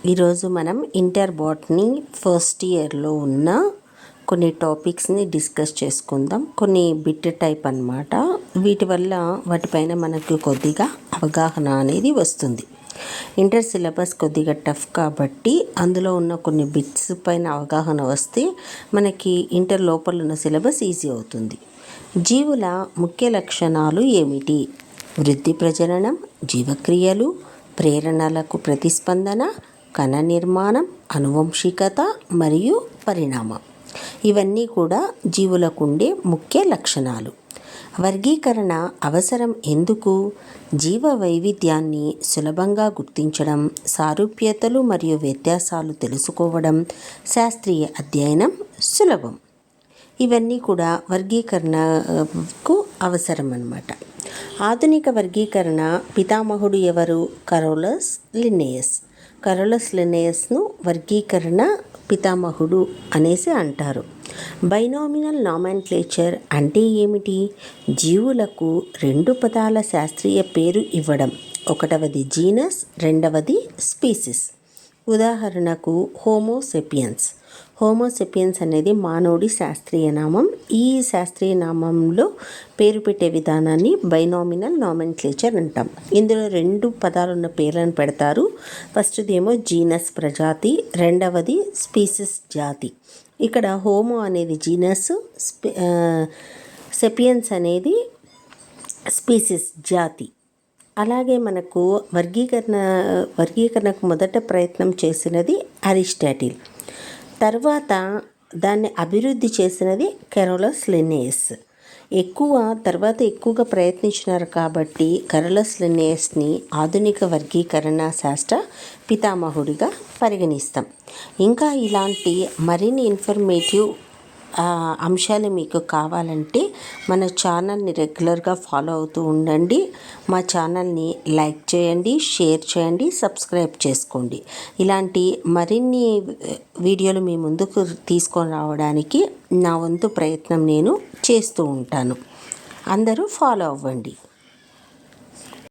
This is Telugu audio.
ఈరోజు మనం ఇంటర్ బాటనీ ఫస్ట్ ఇయర్లో ఉన్న కొన్ని టాపిక్స్ని డిస్కస్ చేసుకుందాం. కొన్ని బిట్ టైప్ అన్నమాట. వీటి వల్ల వాటిపైన మనకు కొద్దిగా అవగాహన అనేది వస్తుంది. ఇంటర్ సిలబస్ కొద్దిగా టఫ్ కాబట్టి అందులో ఉన్న కొన్ని బిట్స్ పైన అవగాహన వస్తే మనకి ఇంటర్ లోపల ఉన్న సిలబస్ ఈజీ అవుతుంది. జీవుల ముఖ్య లక్షణాలు ఏమిటి? వృద్ధి, ప్రజననం, జీవక్రియలు, ప్రేరణలకు ప్రతిస్పందన, కణ నిర్మాణం, అనువంశికత మరియు పరిణామం. ఇవన్నీ కూడా జీవులకు ఉండే ముఖ్య లక్షణాలు. వర్గీకరణ అవసరం ఎందుకు? జీవ వైవిధ్యాన్ని సులభంగా గుర్తించడం, సారూప్యతలు మరియు వ్యత్యాసాలు తెలుసుకోవడం, శాస్త్రీయ అధ్యయనం సులభం. ఇవన్నీ కూడా వర్గీకరణకు అవసరం అన్నమాట. ఆధునిక వర్గీకరణ పితామహుడు ఎవరు? Carolus Linnaeus. కరోలస్ లిన్నేయస్ను వర్గీకరణ పితామహుడు అనేసి అంటారు. బైనామినల్ నామెన్క్లేచర్ అంటే ఏమిటి? జీవులకు రెండు పదాల శాస్త్రీయ పేరు ఇవ్వడం. ఒకటవది జీనస్, రెండవది స్పీసిస్. ఉదాహరణకు హోమోసెపియన్స్. హోమోసెపియన్స్ అనేది మానవుడి శాస్త్రీయ నామం. ఈ శాస్త్రీయ నామంలో పేరు పెట్టే విధానాన్ని బైనామినల్ నామెన్క్లేచర్ అంటాం. ఇందులో రెండు పదాలున్న పేర్లను పెడతారు. ఫస్ట్ది ఏమో జీనస్ ప్రజాతి, రెండవది స్పీసిస్ జాతి. ఇక్కడ హోమో అనేది జీనస్, సెపియన్స్ అనేది స్పీసిస్ జాతి. అలాగే మనకు వర్గీకరణకు మొదట ప్రయత్నం చేసినది అరిస్టాటిల్. తర్వాత దాన్ని అభివృద్ధి చేసినది కరోలస్ లిన్నేయస్. ఎక్కువగా ప్రయత్నించినారు కాబట్టి కరోలస్ లిన్నేయస్ని ఆధునిక వర్గీకరణ శాస్త్ర పితామహుడిగా పరిగణిస్తాం. ఇంకా ఇలాంటి మరిన్ని ఇన్ఫర్మేటివ్ అంశాలు మీకు కావాలంటే మన ఛానల్ని రెగ్యులర్గా ఫాలో అవుతూ ఉండండి. మా ఛానల్ని లైక్ చేయండి, షేర్ చేయండి, సబ్స్క్రైబ్ చేసుకోండి. ఇలాంటి మరిన్ని వీడియోలు మీ ముందుకు తీసుకొని రావడానికి నా వంతు ప్రయత్నం నేను చేస్తూ ఉంటాను. అందరూ ఫాలో అవ్వండి.